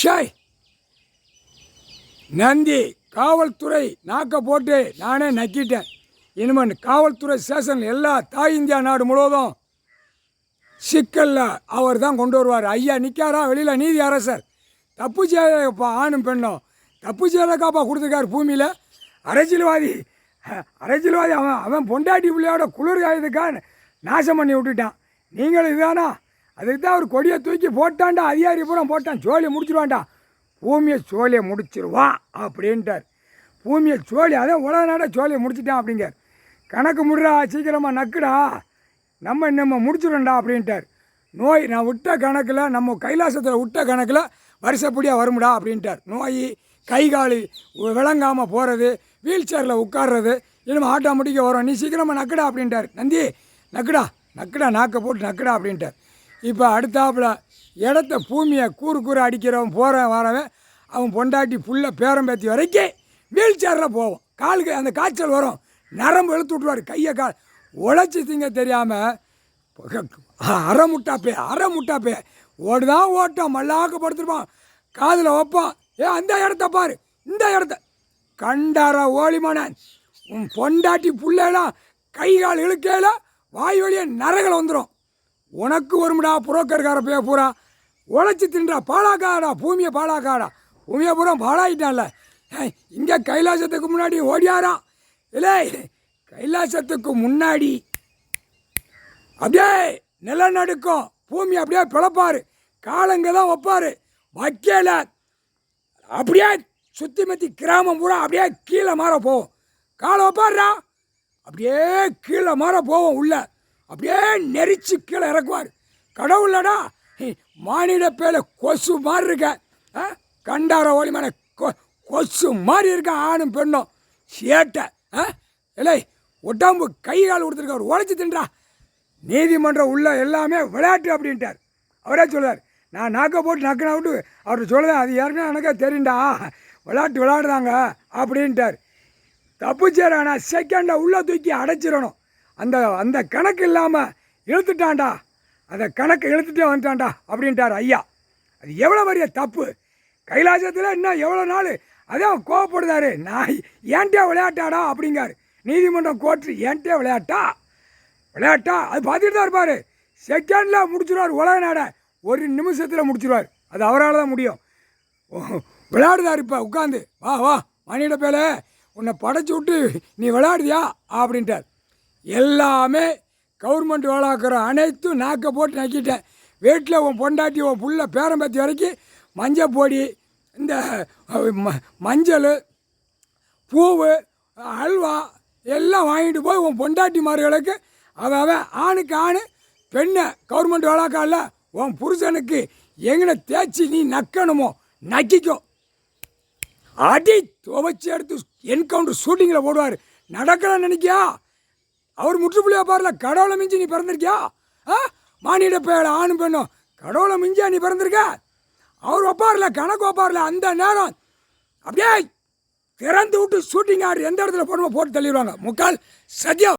ஷாய் நந்தி காவல்துறை நாக்க போட்டு நானே நக்கிட்டேன். இனிமேல் காவல்துறை ஸ்டேஷன் எல்லா தாய் இந்தியா நாடு முழுவதும் சிக்கலில் அவர் தான் கொண்டு வருவார். ஐயா நிற்காரா வெளியில் நீதி அரசர். தப்பு செய்யப்பா ஆணும் பெண்ணும் தப்பு செய்யறக்காப்பா கொடுத்துருக்காரு பூமியில். அரசியல்வாதி அவன் அவன் பொண்டாட்டி பிள்ளையோட குளிர் காயதுக்கா நாசம் பண்ணி விட்டுட்டான். நீங்களும் இதுதானா? அதுக்கு தான் அவர் கொடியை தூக்கி போட்டான்டா, அதிகாரி பூரா போட்டான். சோழியை முடிச்சிருவான்டா, பூமியை சோழியை முடிச்சிருவான் அப்படின்ட்டார். பூமியை சோழி அதான் உலக நாட சோழியை முடிச்சிட்டான் அப்படிங்கார். கணக்கு முடிடா, சீக்கிரமாக நக்குடா, நம்ம முடிச்சிடும்டா அப்படின்ட்டார். நோய் நான் விட்ட கணக்கில், நம்ம கைலாசத்தில் விட்ட கணக்கில் வருஷப்படியாக வரும்டா அப்படின்ட்டார். நோய் கை கால் விளங்காமல் போகிறது, வீல் சேரில் உட்கார்றது, இனிமேல் ஆட்டோமேட்டிக்காக வரும். நீ சீக்கிரமாக நக்குடா அப்படின்ட்டார். நந்தி நக்குடா நாக்கை போட்டு நக்குடா அப்படின்ட்டார். இப்போ அடுத்தாப்புல இடத்த பூமியை கூறு அடிக்கிறவன் போகிறவன் வரவன் அவன் பொண்டாட்டி புள்ள பேரம்பேத்தி வரைக்கும் வீல் சேரில் போவோம். காலுக்கு அந்த காய்ச்சல் வரும், நரம்பு இழுத்து விட்டுருவார். கையை கால் உழைச்சி திங்க தெரியாமல் அரை முட்டாப்பே ஓடுதான் ஓட்டம் மல்லாக்க படுத்துருப்பான். காதில் வைப்பான், அந்த இடத்த பாரு, இந்த இடத்த கண்டார ஓலிமானன் உன் பொண்டாட்டி புள்ளெல்லாம் கை கால் இழுக்கையில் வாய் வழியே நரகளை வந்துடும். உனக்கு வரும்டா புரோக்கர்கார பே பூரா உழைச்சி தின்றா, பாலாக்காடா பூமியை, பாலாக்காடா பூமியை பூரா பாலாயிட்டான்ல. இங்கே கைலாசத்துக்கு முன்னாடி ஓடியாரான் இல்லை, கைலாசத்துக்கு முன்னாடி அப்படியே நிலநடுக்கம், பூமி அப்படியே பிளப்பார், காலங்க தான் வைப்பார். வைக்கல அப்படியே சுற்றி மத்தி கிராமம் பூரா அப்படியே கீழே மாற போவோம். காலை வைப்பார்ரா, அப்படியே கீழே மாற போவோம். உள்ள அப்படியே நெரிச்சு கீழே இறக்குவார். கடவுளடா, மானிட பேல கொசு மாதிரி இருக்க, கண்டார ஓலிமான கொசு மாதிரி இருக்க ஆணும் பெண்ணும் சேட்டை இல்லை, உடம்பு கை கால் கொடுத்துருக்கார், உழைச்சி தின்றா. நீதிமன்றம் உள்ள எல்லாமே விளையாட்டு அப்படின்ட்டார். அவரே சொல்லுவார், நான் நாக்கை போட்டு நக்கினா விட்டு அவர் சொல்லுதேன், அது ஏற்கனவே எனக்கே தெரியுண்டா, விளையாட்டு விளையாடுறாங்க அப்படின்ட்டார். தப்பு செய்கிறானா செகண்டை உள்ளே தூக்கி அடைச்சிடணும். அந்த கணக்கு இல்லாமல் இழுத்துட்டான்டா, அந்த கணக்கை இழுத்துட்டே வந்துட்டான்டா அப்படின்ட்டார் ஐயா. அது எவ்வளோ பெரிய தப்பு. கைலாசத்தில் இன்னும் எவ்வளோ நாள் அதான் கோவப்படுதாரு. நான் ஏன்ட்டே விளையாட்டாடா அப்படிங்காரு. நீதிமன்றம் கோர்ட்டு ஏன்ட்டே விளையாட்டா அது பார்த்துட்டு தான் இருப்பார். செகண்டில் முடிச்சிடுவார் உலக நாடை, ஒரு நிமிஷத்தில் முடிச்சிடுவார். அது அவரால் தான் முடியும். விளையாடுதார் இப்போ உட்காந்து, வா மணியிட பேல உன்னை படைச்சி விட்டு நீ விளையாடுதியா அப்படின்ட்டார். எல்லாமே கவர்மெண்ட் வேலைக்கிற அனைத்தும் நாக்கை போட்டு நக்கிட்டேன். வீட்டில் உன் பொண்டாட்டி உன் புள்ள பேரம்பத்தி வரைக்கும் மஞ்சள் பொடி, இந்த மஞ்சள் பூவு அல்வா எல்லாம் வாங்கிட்டு போய் உன் பொண்டாட்டிமார்களுக்கு அவன் ஆணுக்கு ஆணு பெண்ணை கவர்மெண்ட் வேலைக்கால உன் புருஷனுக்கு எங்கனை தேய்ச்சி நீ நக்கணுமோ நக்கிக்கோ. அடி துவைச்சி எடுத்து என்கவுண்டர் ஷூட்டிங்கில் போடுவார். நடக்கலாம் நினைக்கியா? அவர் முற்றுப்புள்ளியாக பாருல, கடவுளை மிஞ்சி நீ பிறந்திருக்கியா? மானிட பேர ஆணும் பெண்ணும் கடவுளை மிஞ்சியா நீ பிறந்திருக்க? அவர் வைப்பார்ல, கணக்கு வைப்பார்ல, அந்த நேரம் அப்படியே திறந்து விட்டு ஷூட்டிங் ஆடு எந்த இடத்துல போடணுமோ போட்டு தள்ளிடுவாங்க. முக்கால் சத்தியம்.